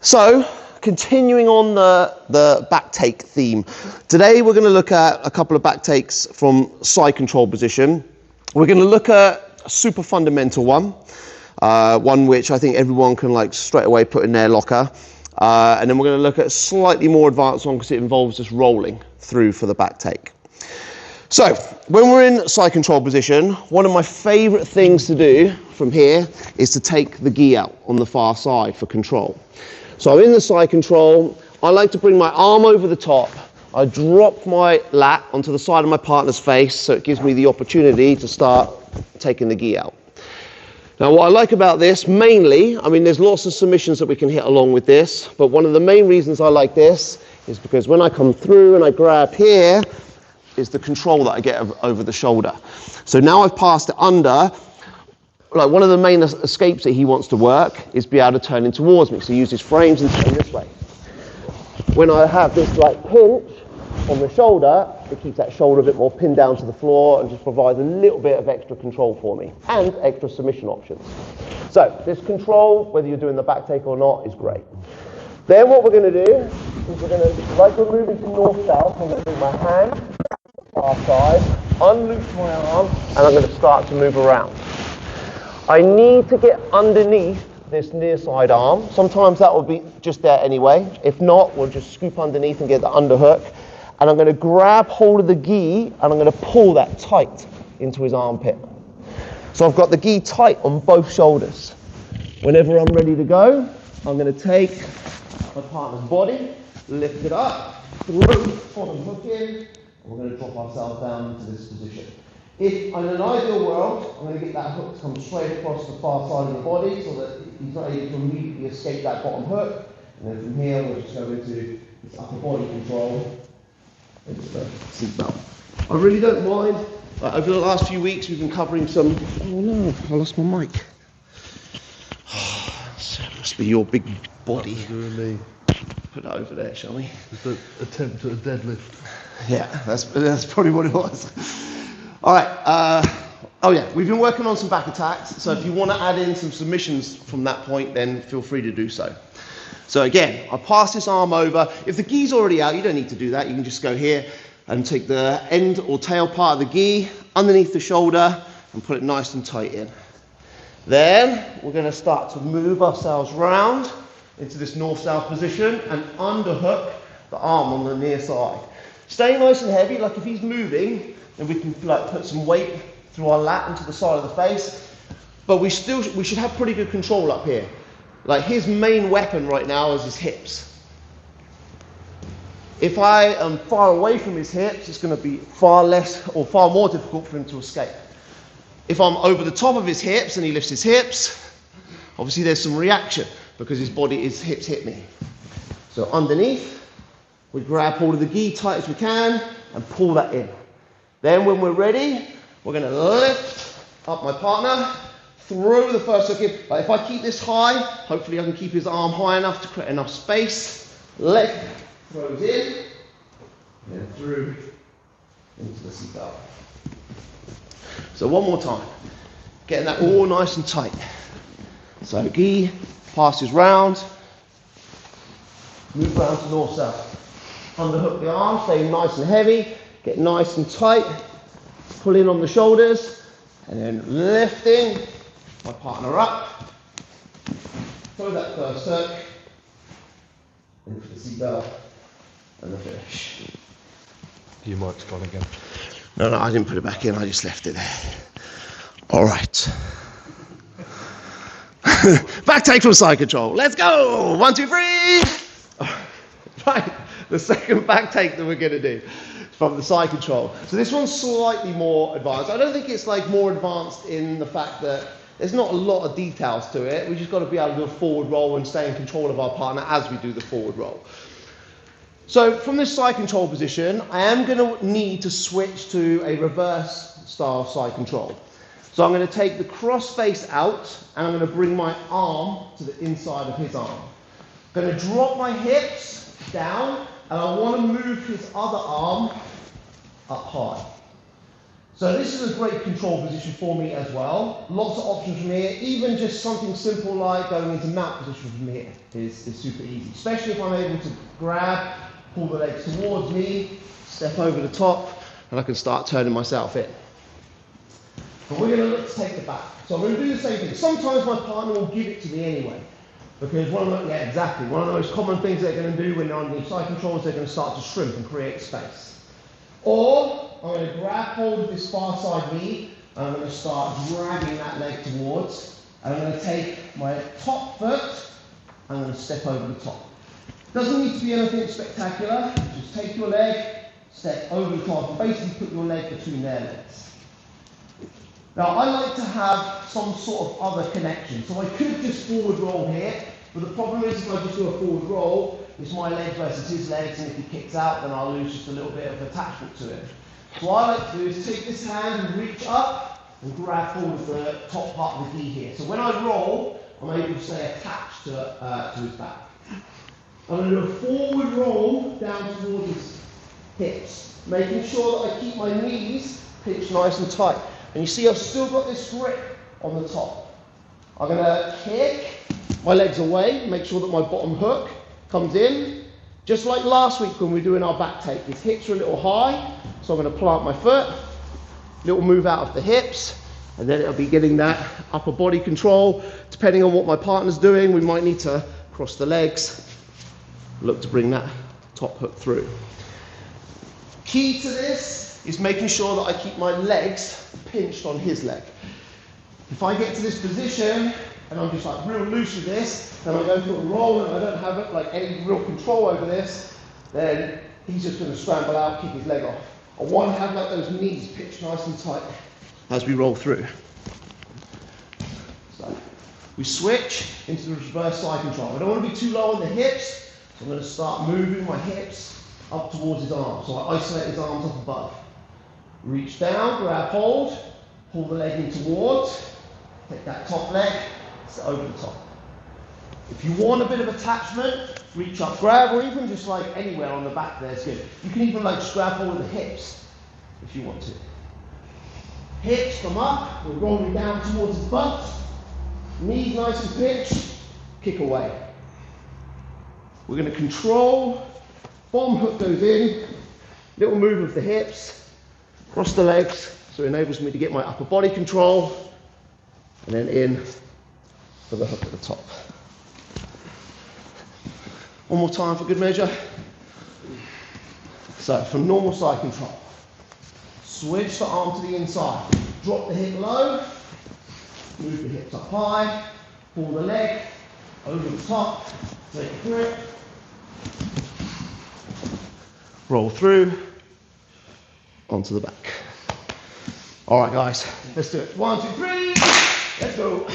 So, continuing on the back take theme, today we're going to look at a couple of back takes from side control position. We're going to look at a super fundamental one, one which I think everyone can like straight away put in their locker, and then we're going to look at a slightly more advanced one because it involves just rolling through for the back take. So, when we're in side control position, one of my favourite things to do from here is to take the gi out on the far side for control. So I'm in the side control, I like to bring my arm over the top, I drop my lat onto the side of my partner's face so it gives me the opportunity to start taking the gi out. Now what I like about this mainly, I mean there's lots of submissions that we can hit along with this, but one of the main reasons I like this is because when I come through and I grab here, is the control that I get over the shoulder. So now I've passed it under. Like one of the main escapes that he wants to work is be able to turn in towards me. So he uses frames and turn this way. When I have this like pinch on the shoulder, it keeps that shoulder a bit more pinned down to the floor and just provides a little bit of extra control for me and extra submission options. So this control, whether you're doing the back take or not, is great. Then what we're going to do is we're going to, like we're moving to north-south, I'm going to bring my hand far side, unloose my arm, and I'm going to start to move around. I need to get underneath this near side arm. Sometimes that will be just there anyway. If not, we'll just scoop underneath and get the underhook. And I'm going to grab hold of the gi and I'm going to pull that tight into his armpit. So I've got the gi tight on both shoulders. Whenever I'm ready to go, I'm going to take my partner's body, lift it up, through, bottom hook in, and we're going to drop ourselves down into this position. If, in an ideal world, I'm going to get that hook to come straight across the far side of the body so that he's not able to immediately escape that bottom hook. And then from here, we'll just go into this upper body control into the seatbelt. I really don't mind. Over the last few weeks, we've been covering some... Oh no, I lost my mic. That must be your big body. Put that over there, shall we? Just an attempt at a deadlift. Yeah, that's probably what it was. All right, oh yeah, we've been working on some back attacks, so if you want to add in some submissions from that point, then feel free to do so. So again, I pass this arm over. If the gi's already out, you don't need to do that. You can just go here and take the end or tail part of the gi underneath the shoulder and put it nice and tight in. Then we're going to start to move ourselves round into this north-south position and underhook the arm on the near side. Stay nice and heavy, like if he's moving, then we can like put some weight through our lat into the side of the face. But we should have pretty good control up here. Like his main weapon right now is his hips. If I am far away from his hips, it's going to be far less or far more difficult for him to escape. If I'm over the top of his hips and he lifts his hips, obviously there's some reaction because his hips hit me. So underneath, we grab hold of the gi tight as we can and pull that in. Then when we're ready, we're going to lift up my partner through the first hook in. Like if I keep this high, hopefully I can keep his arm high enough to create enough space. Leg throws in, and then through into the seatbelt. So one more time, getting that all nice and tight. So gi passes round, move round to north-south. Underhook the arm, stay nice and heavy. Get nice and tight, pull in on the shoulders, and then lifting my partner up, throw that first hook, into the seatbelt, and the finish. Your mic's gone again. No, I didn't put it back in, I just left it there. All right. Back take from side control, let's go! 1, 2, 3! Right, the second back take that we're going to do. From the side control. So this one's slightly more advanced. I don't think it's like more advanced in the fact that there's not a lot of details to it. We just got to be able to do a forward roll and stay in control of our partner as we do the forward roll. So from this side control position, I am going to need to switch to a reverse style side control. So I'm going to take the cross face out and I'm going to bring my arm to the inside of his arm. I'm going to drop my hips down and I want to move his other arm up high. So this is a great control position for me as well. Lots of options from here. Even just something simple like going into mount position from here is super easy. Especially if I'm able to grab, pull the legs towards me, step over the top, and I can start turning myself in. But we're going to look to take the back. So I'm going to do the same thing. Sometimes my partner will give it to me anyway. Because one of the most common things they're going to do when they're underneath side control is they're going to start to shrimp and create space. Or I'm going to grab hold of this far side knee and I'm going to start dragging that leg towards. And I'm going to take my top foot and I'm going to step over the top. Doesn't need to be anything spectacular. Just take your leg, step over the top, and basically put your leg between their legs. Now I like to have some sort of other connection. So I could just forward roll here, but the problem is if I just do a forward roll, it's my leg versus his legs, and if he kicks out, then I'll lose just a little bit of attachment to it. So what I like to do is take this hand and reach up and grab hold of the top part of the knee here. So when I roll, I'm able to stay attached to his back. I'm going to do a forward roll down towards his hips, making sure that I keep my knees pitched nice and tight. And you see I've still got this grip on the top. I'm going to kick my legs away, make sure that my bottom hook comes in. Just like last week when we were doing our back take, his hips are a little high, so I'm going to plant my foot, little move out of the hips, and then it'll be getting that upper body control. Depending on what my partner's doing, we might need to cross the legs, look to bring that top hook through. Key to this is making sure that I keep my legs pinched on his leg. If I get to this position and I'm just like real loose with this, and I go for a roll and I don't have it, like any real control over this, then he's just going to scramble out, kick his leg off. I want to have like those knees pitched nice and tight as we roll through. So we switch into the reverse side control. I don't want to be too low on the hips, so I'm going to start moving my hips up towards his arms. So I isolate his arms up above. Reach down, grab hold, pull the leg in towards, take that top leg, sit over the top. If you want a bit of attachment, reach up, grab, or even just like anywhere on the back there is good. You can even like just grab hold of the hips if you want to. Hips come up, we're rolling down towards his butt, knees nice and pinched, kick away. We're going to control, bottom hook goes in, little move of the hips, cross the legs, so it enables me to get my upper body control, and then in for the hook at the top. One more time for good measure. So from normal side control, switch the arm to the inside, drop the hip low, move the hips up high, pull the leg over the top, take a grip, roll through, onto the back. All right guys, let's do it. 1, 2, 3, let's go.